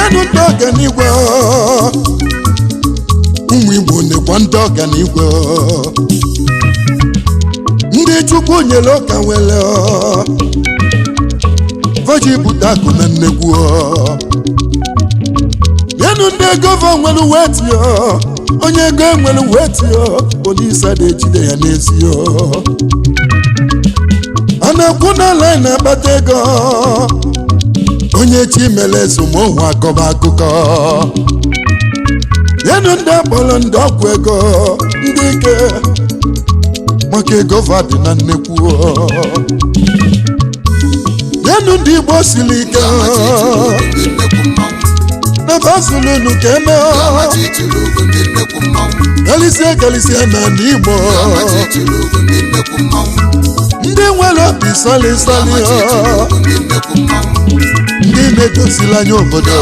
Yenu ndị ọganigwe ụmụ Igbo nekwa ndị ọganigwe ndị Chukwu nyere ọka nwere vaji bute akụ na nnekwu yenu ndị gọva nwere weti onye ego enwere weti polisi na-ejide ya n'ezi a na-ekwu na line na-akpata ego onye chi mere ezomohu akọba akụkọ yenu ndị akpọrọ ndị ọgwụ ego ndị ike maka ego dị na nnekwu yenu ndị Igbo siri ike na bazulunu ka eme galisie na ndị Igbo ndị nwere obi sali ndị na-edozili anya obodo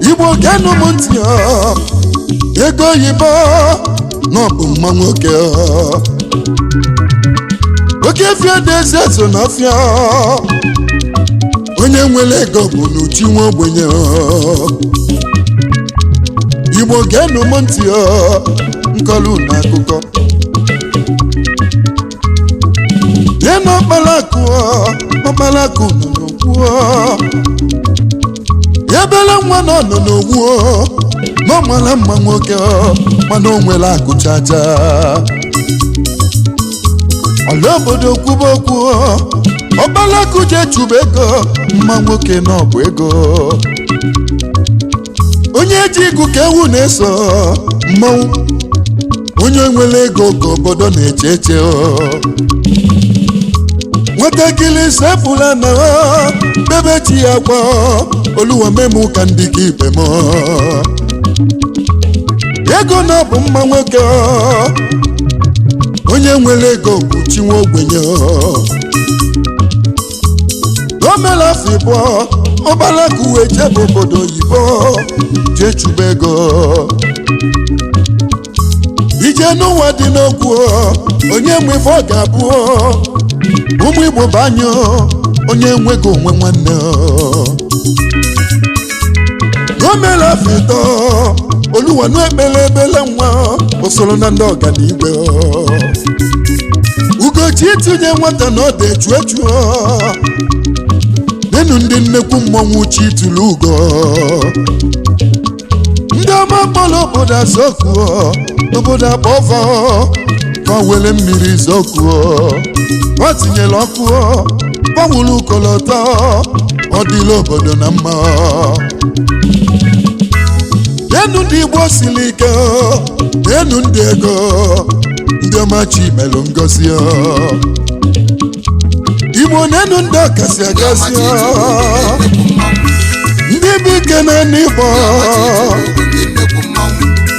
Igbo genu m ntị ego oyibo n'ọbụ mma nwoke oke fie dị eze so n'afịa onye nwere ego bụ n'uchi nwa ogbenye Igbo genu m ntị nkọlu na akụkọ yenu ọkpalakụ nọ n'okwu yabele nwa nọ n'ogwu ma mara mma nwoke mana o nwere akụ chacha ọla obodo kwuba okwu ọkpalakụ je chụba ego mma nwoke na ọbụ ego onye ji igu ka ewu na-eso mmanwụ onye nwere ego ka obodo na-eche eche nwatakịrị sefula na bebe chi ya gwa oluwa memu ka ndị ka ibe m ego na bụ mma nwoke onye nwere ego bụ chi nwa ogbenye o mere afọ ịbụọ ọkpalakụ wee jebe obodo oyibo jee chụba ego ije n'ụwa dị n'okwu onye nwe ife ọ ga-abụ ụmụ Igbo banye onye nweghị onwe nwanne o mere afọ ịtọ oluwa n'ekpele ebele nwa osoro na ndị ọganigwe Ugochi itinye nwata na ọ dị echu nenu ndị nnekwu mmọnwụ chi tụrụ ugo ndị ọma kpọrọ obodo azọkụ obodo akpọva ka were mmiri zọkụ ọ tinyere ọkụ gbanwere ụkọlọtọ ọ dịla obodo na mma yenu ndị Igbo siri ike yenu ndị ego ndị ọma chi melụ ngozi Igbo nenu ndị ọkasị agasị ndị bụ ike na n'Igbo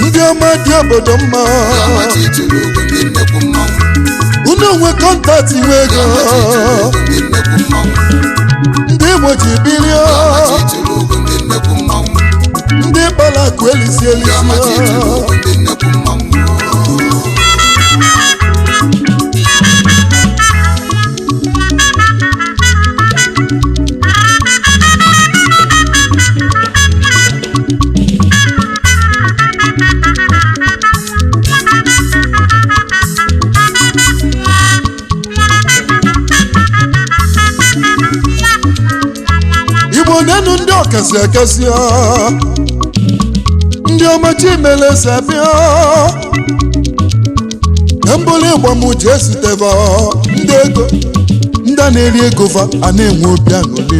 ndị ọma dị obodo mma unu nwe kọntaktị nwe ego ndị Igbo ji bilie ndị kpara akụ elisi Igbo nenu ndị ọkasị akasị ndị ọma chi mere sabịa na mbụlụ ịgba m ji esiteva ndị ego ndị a na-eri ego fa a na-enwe obi aṅụrị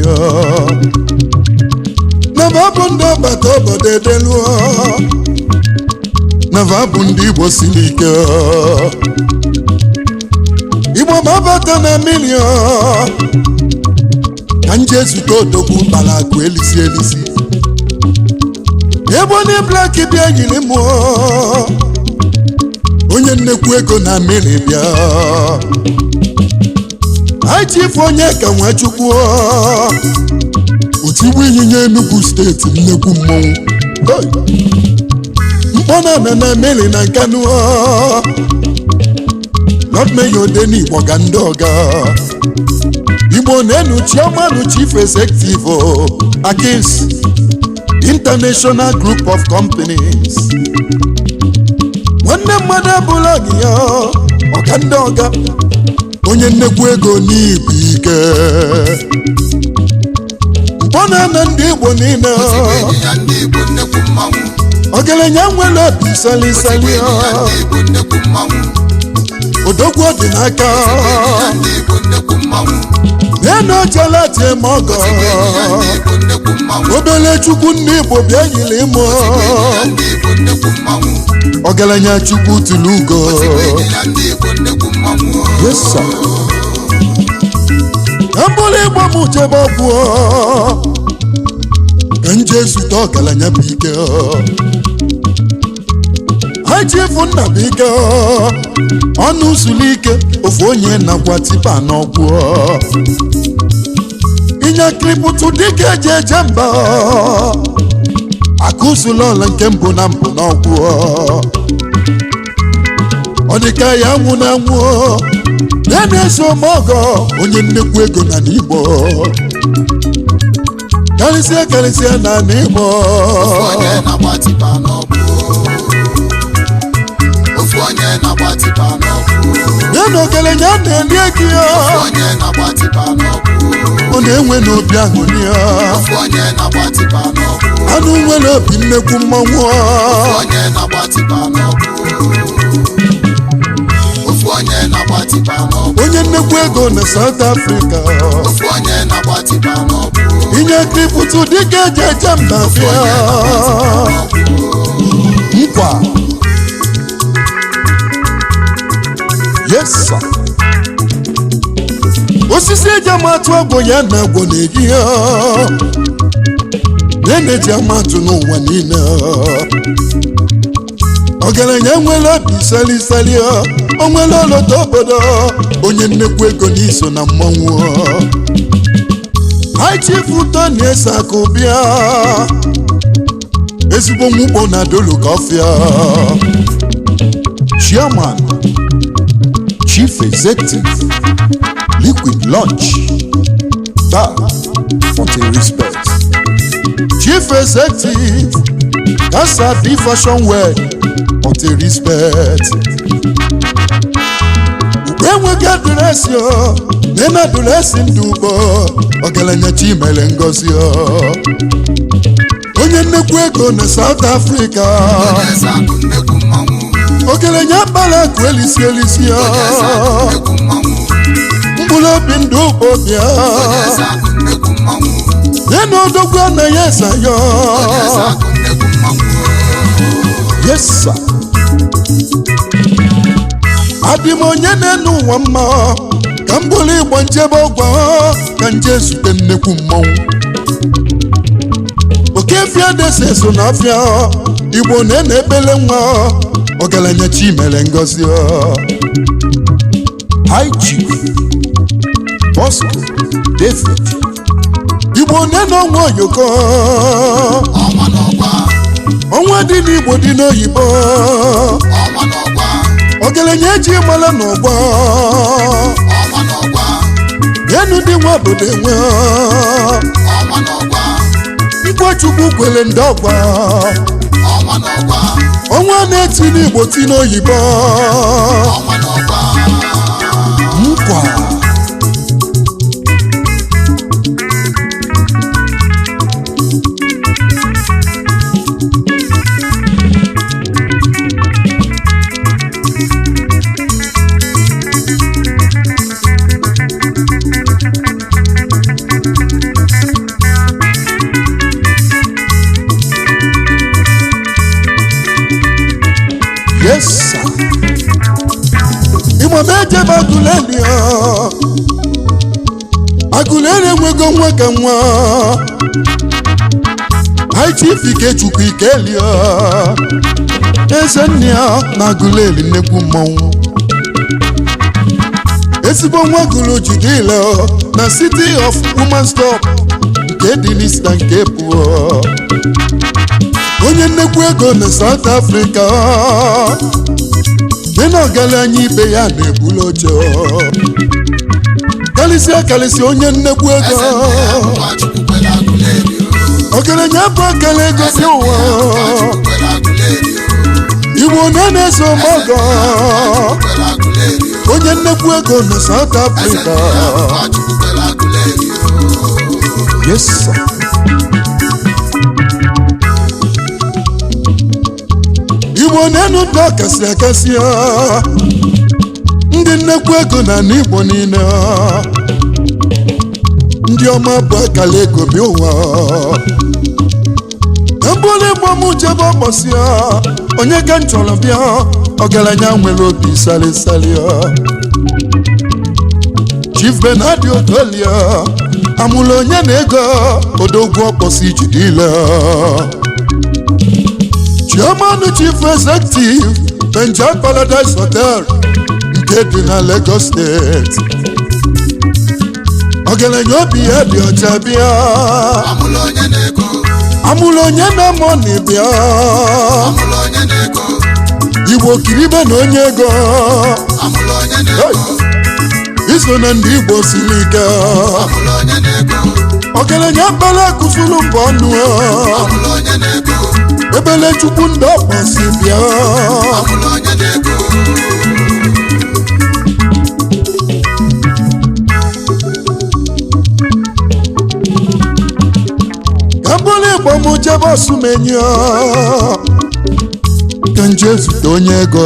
na bụ ndị ọbata obodo edelu na bụ ndị Igbo siri ike Igbo ma bata na milion ka nje zute odogwu kpara akụ elisi ebe onye blaki bịa yiri m onye nnekwu ego na mmiri bịa Chief onye ka Nwachukwu otigbu ịnyịnya Enugu steeti nnekwu mmọnwụ mkpọna na mmiri na Nkanu Lord Mayor Ndi Igbo ga ndị ọga Igbo na-enu Chairman Chief Executive Akins International Group of Companies nwanne mmadụ abụla gị ya ọga ndị ọga onye nnekwu ego n'Igbo ike mkpọna na ndị Igbo niile ọgaranya nwere obi salisali odogwu dị n'aka na-enochala tie m ọgọ obele Chukwu ndị Igbo bịa yiri imo ọgaranya Chukwu tụrụ ugo yes sir ka mbụrụ Igbo m chebe ọgwụ ka nje zute ọgaranya bụ ike Chief Nnabụike ọnụ usulu ike ofu onye nakwa tipa n'ọgwụ inye kripụtụ dike eji eje mba akụzụlọla nke mbụ na mbụ n'ọgwụ ọ dịka ya nwụ na nwụ na-eso ọmọgọ onye nnekwu ego na n'Igbo karịsịa na n'Igbo nenu ọgaranya na-eli ego ya ọ na-enwe n'obi aṅụrị ya anụ nwere obi nnekwu mmanwụ onye nnekwu ego na South Africa inye kripụtụ dịka eji eje mba bịa nkwa yes sir osisi eji amatụ ọgwụ ya na agwọ na-egi ya na-eji amatụ n'ụwa niile ọgaranya nwere obi salisali o nwere ọlọdọ obodo onye nnekwu ego n'iso na mmanwụ Chief Tony Ezeaku bịa ezigbo nwukpo na dolu kọfịa Chairman Chief Executive Liquid Lunch Bar for respect Chief Executive Casa D Fashion Wear for respect enweghị adụresi nena adụresi ndị Ugbo ọgaranya Chimele Ngozi onye nnekwu ego na South Africa ọgaranya kpara akụ elisi mkpụrụ obi ndị Ugbo bịa nena odogwu anaghị esa ya yes sir adị m onye na-enu ụwa mma ka m bụrụ Igbo njebe ọgwụ ka nje zute nnekwu mmanwụ Okefia dese so n'afịa Igbo na-ene ebele nwa ọgaranya Chimele Ngozi High Chief Bosco David Igbo na-ene ọnwa oyoko ọnwa dị n'Igbo dị n'oyibo ọgaranya eji mara n'ọgba enu ndị nwa obodo enwe Igwe Chukwu kwere ndị ọgba ọnwa na-eti n'Igbo ti n'oyibo nkwa yes sir Igbo na-ejebe Agụleri enwego nwa ka nwa High Chief Ikechukwu Ikelia eze nne ya na-agụleli nnekwu mmọnwụ ezigbo nwa gụrụ jidile na City of Women's Club nke dị n'Ista nke pụọ onye nnekwu ego na South Africa dị na ọgaranya ibe ya na-ebulu oche kalịsịa onye nnekwu ego ọgaranya bụ akara ego si ụwa Igbo na-eso mọgọ onye nnekwu ego na South Africa. Yes sir. Igbo na-enu ụtọ kasị akasị ndị nnekwu ego na n'Igbo niile ndị ọma bụ akara ego bi ụwa ebole Igbo m jebe ọkpọsị onye ka m chọrọ bịa ọgaranya nwere obi sali Chief Benadi Otolia amụla onye na-ego odogwu ọkpọsị jidile Chairman Chief Executive Benja Paradise Hotel nke dị na Lagos State ọgaranya obi ya dị ọcha bịa amụla onye na-amụ na bịa Igbo kiribe na onye ego iso na ndị Igbo siri ike ọgaranya mbala kụfuru mbọ ọnụ ebele Chukwu ndị ọkpọsị bịa kambole Igbo m jebe Osumenyi ka nje zute onye ego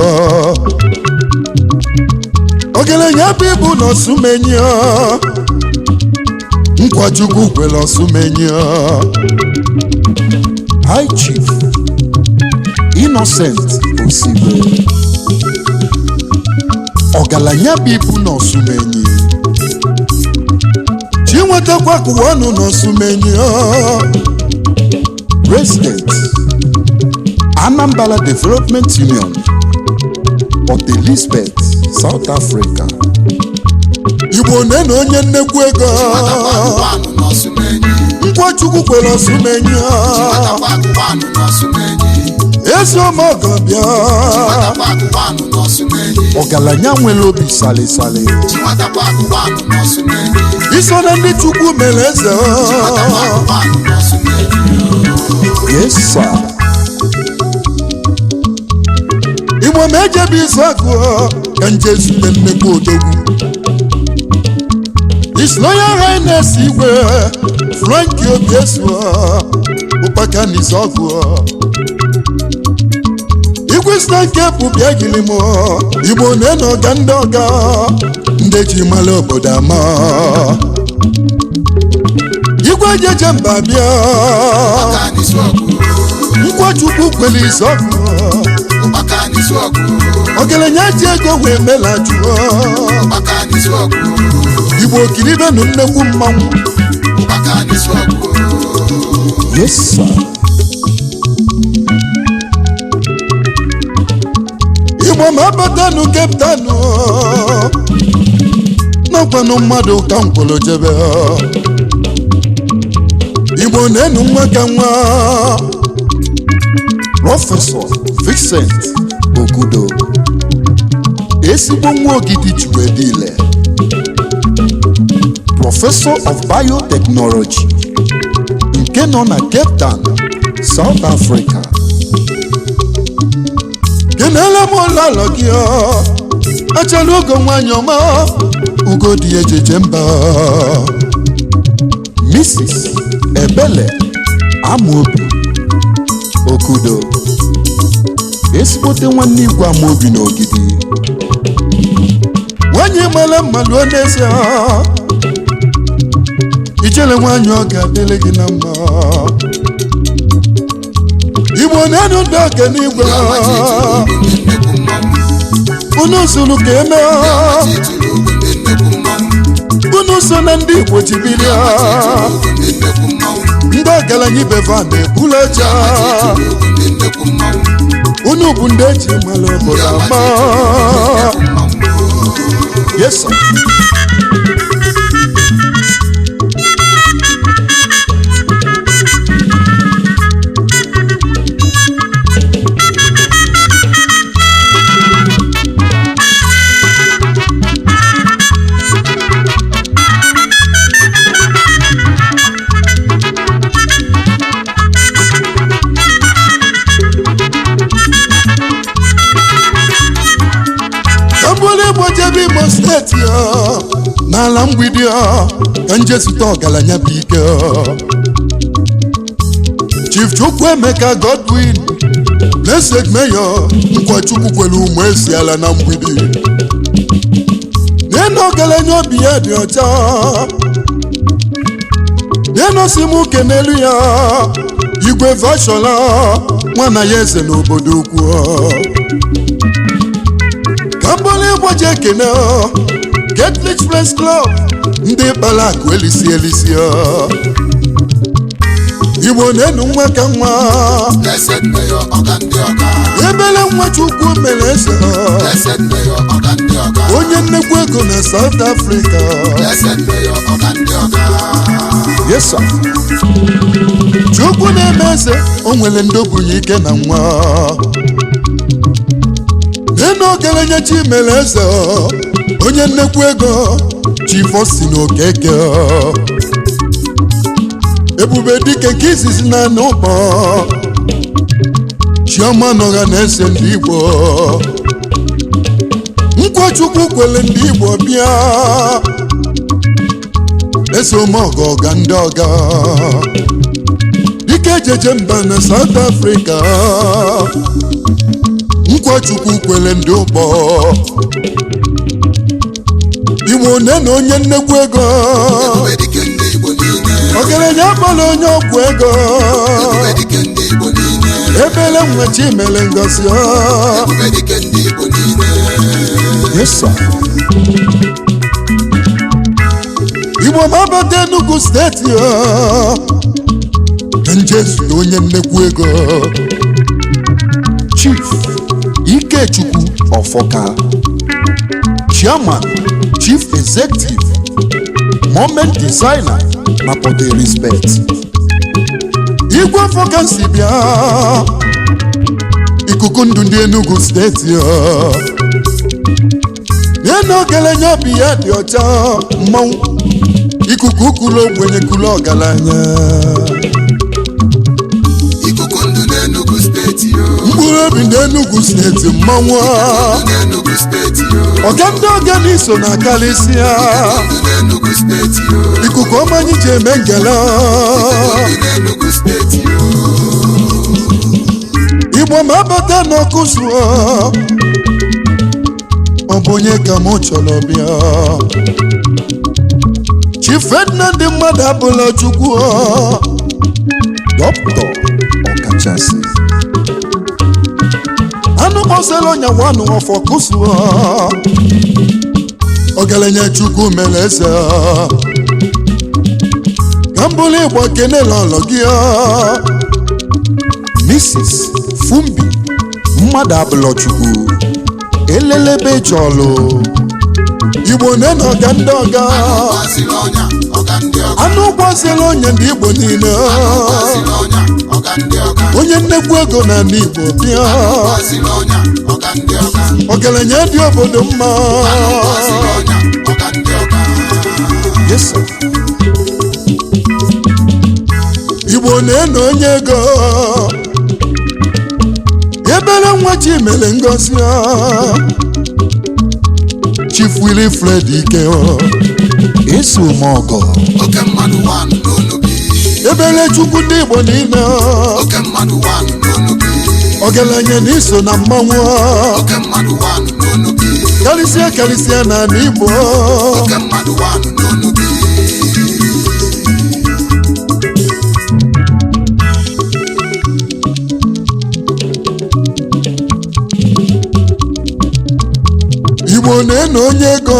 ọgaranya bụ ibu na Osumenyi nkwa Chukwu kwere Osumenyi High Chief Innocent Osibe ọgaranya bụ ibu na Osumenyi chinwetakwa kụwa ọnụ na Osumenyi President Anambra Development Union Port Elizabeth South Africa Igbo na onye nnekwu ego nkwa Chukwu kwere Osumenyi eziomọgọ bịa ọgaranya nwere obi sali iso na ndị Chukwu mere eze yes sir. Igbo ma ejebe Isakụ ka nje zute nnekwu odogwu His Royal Highness Igwe Frankie Obiesu ụkpaka n'Isakụ Igwe sita nke bụ bịa gịrị m Igbo na-eno ọga ndị ọga ndị ji mara obodo ama Igwe jeje mba bịa nkwa Chukwu kwere Isakụ ọgaranya ji ego wee mela jụọ Igbo kiribe na nnekwu mmanwụ yes sir. Igbo ma abatanụ Cape Town n'ọkwanụ mmadụ ka nkwụrụ jebe Igbo na-enu nwa ka nwa Prọfesọ Vincent Okudo ezigbo nwa Ogidi Chukwudile Professor of Biotechnology nke nọ na Cape Town, South Africa kenela m ụlọ gị achala ogo nwanyị ọma ugo dị ejeje mba Mrs. Ebele Amobi Okudo ezigbote nwanne Igwe Amobi na Ogidi nwanyị mara mmalụ n'ezie ijele nwanyị ọ ga-adịle gị na mma Igbo na-enu ndị ọka n'Igwe unu suru ka eme unu so na ndị Igbo jibilia ndị ọgaranya ibefa na-ebulu ọcha unu bụ ndị eji mara obodo ama. Yes sir. Imo steeti n'ala mgbidi ka njesute ọgaranya bụ ike. Chief Chukwuemeka Godwin Blessed Mayor Nkwachukwu kwere ụmụ esi ala na mgbidi. N'enu ọgaranya obi ya dị ọcha, n'enu si m kenelu ya Igwe Vashola nwana ya eze n'obodo ukwu. Kambole Igboje ekene Catholic Friends Club ndị kpara akụ elisi Igbo na-enu nwa ka nwa ebele nwa Chukwu mere eze onye nnekwu ego na South Africa. Yes sir. Chukwu na-eme eze o nwere ndị obunye ike na nwa. N'enu ọgaranya chi mere eze onye nnekwu ego Chief Okeke ebube dike nke izizi na n'ụkpọ Chioma nọga na-ese ndị Igbo. Nkwachukwu kwele ndị Igbo bịa ese omeọga ọga ndị ọga dike jeje mba na South Africa. Nkwachukwu kwele ndị ụkpọ Igbo na onye nnekwu ego ọgaranya akpọrọ onye ọgwụ ego ebele nwechi mere ngozi. Yes sir. Igbo ma abata Enugu steeti njezu onye nnekwu ego Chief Ikechukwu Ofoka Chairman Chief Executive Moment Designer na Port Respect. Igwe Ofoka si bịa ikuku ndụ ndị Enugu steeti n'enu ọgaranya obi ya dị ọcha mmanwụ ikuku kulo ogbenye kulo ọgaranya. Mkpụrụ obi n'Enugu steeti mmanwụ ọga ndị ọga n'iso na kalisia ikuku ọmanyị ji eme ngele. Igbo ma abata n'ọkụ sụọ ọ bụ onye ka m chọrọ bịa. Chief Ferdinand mmadụ abụla Chukwu Dọkịta ọkachasị anụ gbasara onye nwanụ ọfọ kụsụọ ọgaranya Chukwu mere eze. Ka mbụlụ Igbo kenela ọlọ gị Mrs. Fumbi mmadụ abụla Chukwu elelebe jọlụ. Igbo na ọga ndị ọga anụ gbasara onye ndị Igbo niile onye nnekwu ego na ndị Igbo bịa ọgaranya dị obodo mma. Yes sir. Igbo na onye ego ebere nwa chi mere ngozi Chief Wilfred Ike eso mogo ebere Chukwu ndị Igbo niile ọgaranya n'iso na mmanwụ karịsịa na Igbo. Igbo na onye ego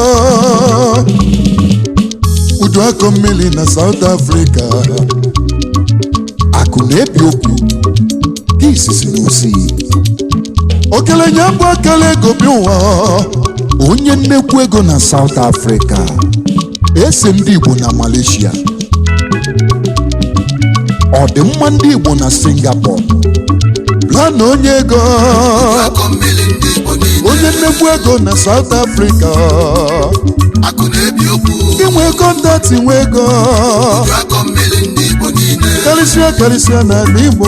udu akọ mmiri na South Africa akụ na-ebi okwu ka isisi n'osi okelenye bụ akele ego bi ụwa onye nnekwu ego na South Africa ese ndị Igbo na Malaysia ọ dị mma ndị Igbo na Singapore lana onye ego onye nnekwu ego na South Africa inwe kọntatị nwe ego karịsịa na Igbo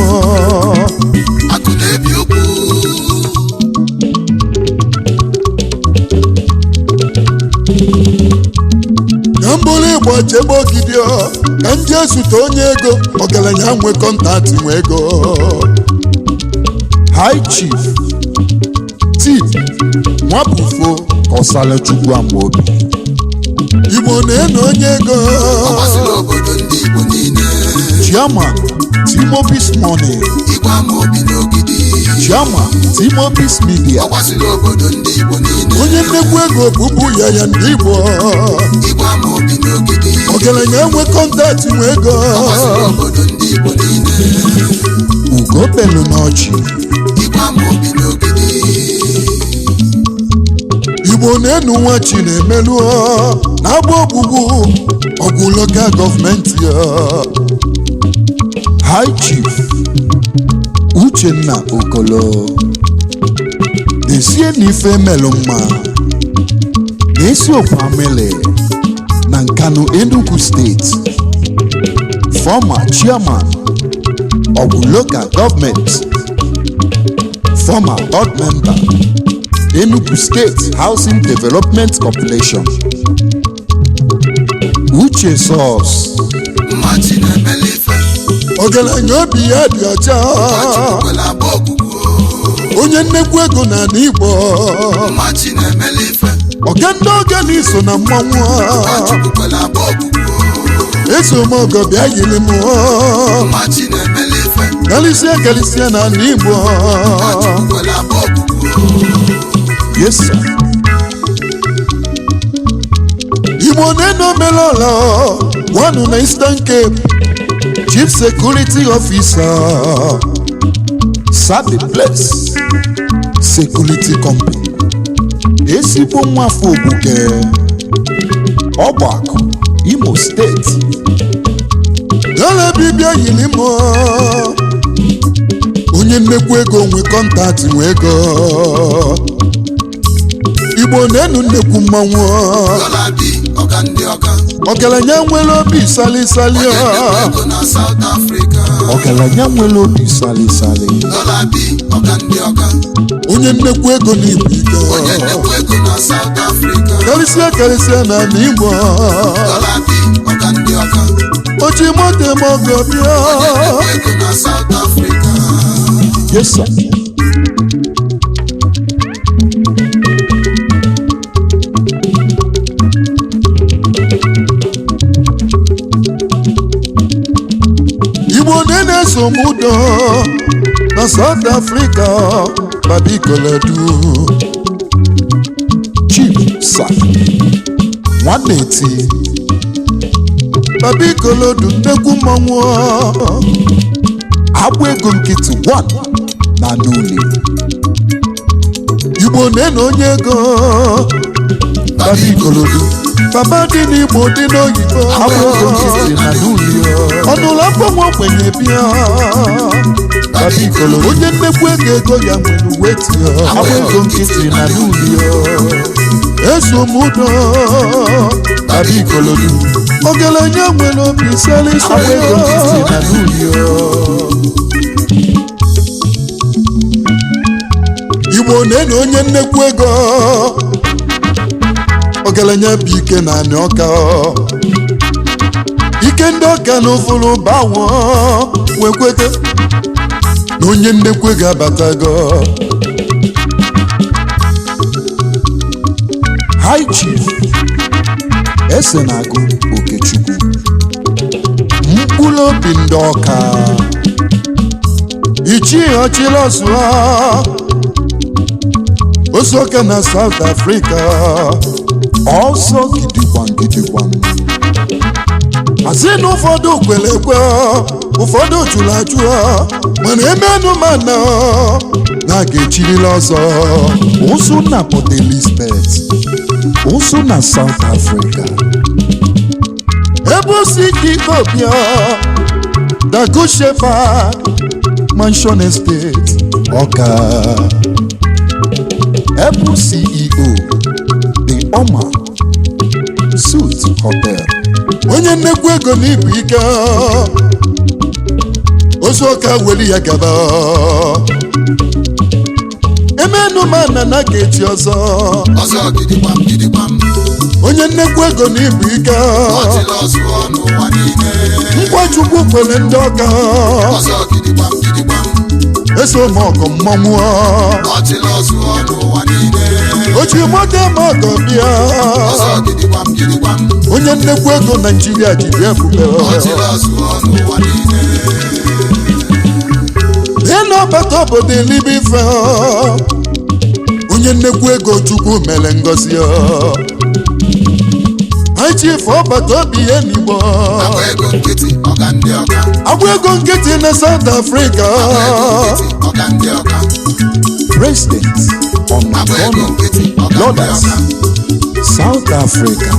ka mbụrụ Igbo chebe ogidio ka nje zute onye ego ọgaranya nwe kọntatị nwe ego High Chief Tim Nwabufo Osalechukwu Amobi Igbo na-eno onye ego Chairman Tim Amobi's Money Chairman Tim Amobi's Media onye nnekwu ego bụbu ya ndị Igbo ọgaranya enwe kọntatị nwe ego ugo pelu n'ọchị Igbo na-enu nwa chi na-emelu na-agba ogbugbu ọgwụ lokal gọọmenti High Chief Uchenna Okolo desie n'ife melu mma na-esi okwu amele na Nkanu Enugu State former chairman ọgwụ local gọọmenti former board member Enugu State Housing Development Corporation Uche Sauce ọgaranya obi ya dị ọcha onye nnekwu ego na Igbo ọganda oge n'iso na mmanwụ eso m ọgọ bịa yiri m galisia na Igbo yes sir. Igbo na-eno melola one na Eastern Cape Chief Security Officer Sabi Bless Security Company ezigbo nwafọ Ogbuke Ọgbakọ Imo State dala bibia yili mo onye nnekwu ego nwe kọntatị nwe ego Igbo na-enu nnekwu mmanwụ ọgaranya nwere obi sali ọgaranya nwere obi sali onye nnekwu ego n'Igbo karịsịa na Igbo oji moto mogo bịa yes sir. Igbo na-eso mudo na South Africa babikoledu Chief Sir nwanne eti babikoledu nnekwu mmanwụ agba ego nkịtị 1 na n'uli Igbo na-eno onye ego babikoledu baba dị n'Igbo dị n'oyibo agba ego nkịtị na n'uli ọnụlọ akpọnwụ ogbenye bịa babikoledu onye nnekwu ego ya nwere uwe tie agba ego nkịtị na n'uli eso mudo babikoledu ọgaranya nwere obi sali agba ego nkịtị na n'uli Igbo na-eno onye nnekwu ego ọgaranya bụ ike na anị ọka ike ndị ọka na ụfụrụ banwo wekwete na onye nnekwu ego abatago High Chief Esenagụ Okechukwu mkpụrụ obi ndị ọka ichie ọchịlọsụ Osoka na South Africa also gidigwam asị na ụfọdụ kwere ekwe ụfọdụ jụrụ ajụ mana emenụ mana na ga-echirila ọzọ ụsụ na Port Elizabeth, ụsụ na South Africa. ebe osi ike bịa the Good Shepherd Mansion Estate Ọka. Ebe CEO The Oma Suit Hotel. onye nnekwu ego na ibu ike ozu ọka weli ya gaba emenụ mana na ga-echi ọzọ onye nnekwu ego na ibu ike nkwa Chukwu kwere ndị Ọka eso m ọgọ mmanwụ oji moto ma ọgọ bịa onye nnekwu ego Naijiria ji bịa ebube ihe n'ọbata obodo elibe ife onye nnekwu ego Chukwu mere ngozi Chief ọbata obi ihe n'Igbo agwa ego nkịtị na South Africa President Onagono Lorders South Africa.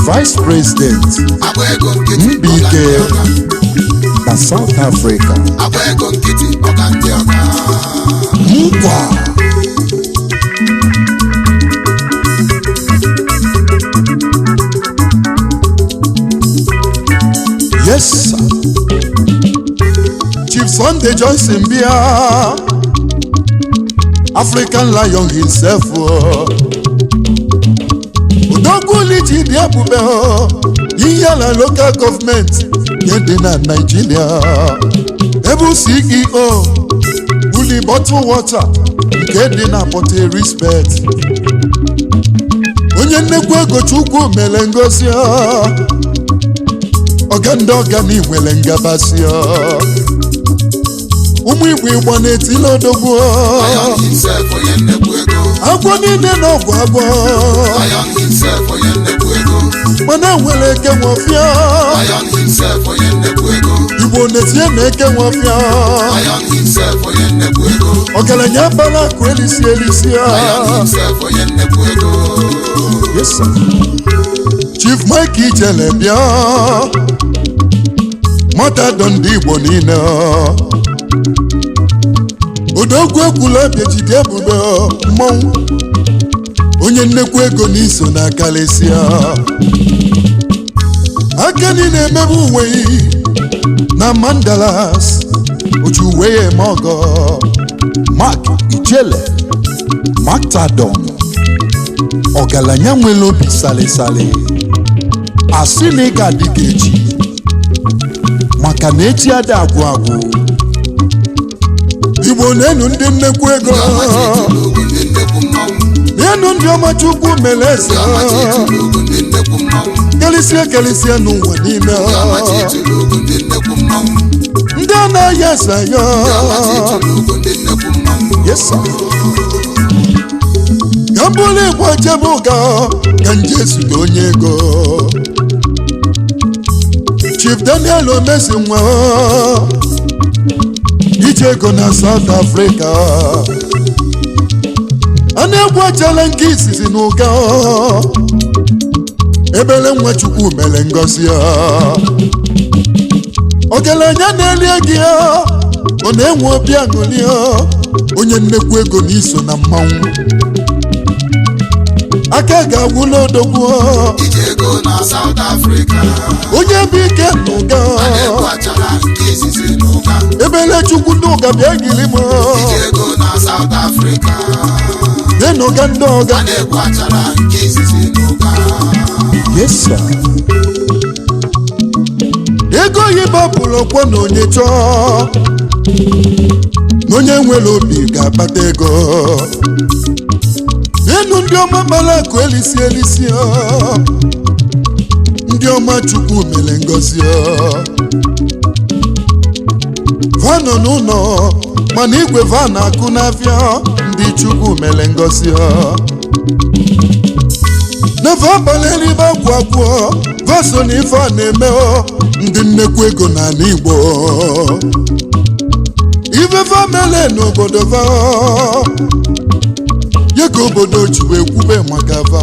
Vice President Mbike na South Africa. Nkwa yes sir. Chief Sunday Johnson bịa African Lion himself Udogwuli ji dị ebube ihe na local government nye dị na Nigeria ebe CEO Uli Bottle Water nke dị na Port Elizabeth onye nnekwu ego Chukwu mere ngozi ọga ndị ọga na inwere ngabasị ụmụ Igbo na-etile odogwu agwọ niile na ọgwụ agwọ mana nwere eke nwofịa Igbo na-etinye na eke nwofịa ọgaranya bara akụ elisi yes sir. Chief Mike Ijele bịa mọtado ndị Igbo niile odogwu ekwula bịajide ebube mmọnwụ onye nnekwu ego n'iso na kalịsịa aka niile emebe uwe na Mandalas oju uwe ya eme ọgọ Mark Ijele Matadon ọgaranya nwere obi salịsalị asị na ị ga-adị ka echi maka na echi ada agwụ agwụ. Igbo na-enu ndị nnekwu ego na-enu ndị ọma Chukwu mere eze kelisie n'ụwa niile ndị a na-aya eze ya yes sir. ka mbụlụ Igbo jebe ụga ka nje zute onye ego Chief Daniel Omesi nwa ije ego na South Africa a na-egwu achala nke izizi n'ụga ebele nwa Chukwu mere ngozi ọgaranya na-eli gị ọ na-enwe obi aṅụrị onye nnekwu ego n'iso na mmanwụ aka ga-agwụ n'odogwu onye bụ ike n'ụga ebele Chukwu n'ụga bịa giri m dị n'ụga ndị ọga yes sir. ego oyibo pụrụ ọkwọ na onye chọọ na onye nwere obi ga-akpata ego enu ndị ọma mara akụ elisi ndị ọma Chukwu mere ngozi va nọ n'ụlọ mana igwe va na-akụ n'afịa ndị Chukwu mere ngozi n'efe abalị eribe agwụ vaso na ife a na-eme ndị nnekwu ego n'ala Igbo ife famele n'obodo va ye ka obodo ji wee kwube maka va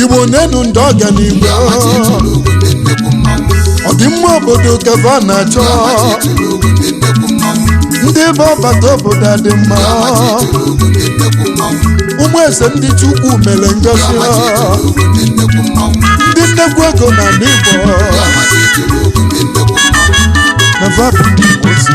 Igbo nenu ndị ọganigwe ọdịmma obodo ka va na-achọ ndị ebe ọbata obodo adị mma ụmụ eze ndị Chukwu mere ngozi ndị nnekwu ego n'ala Igbo na vapụ osi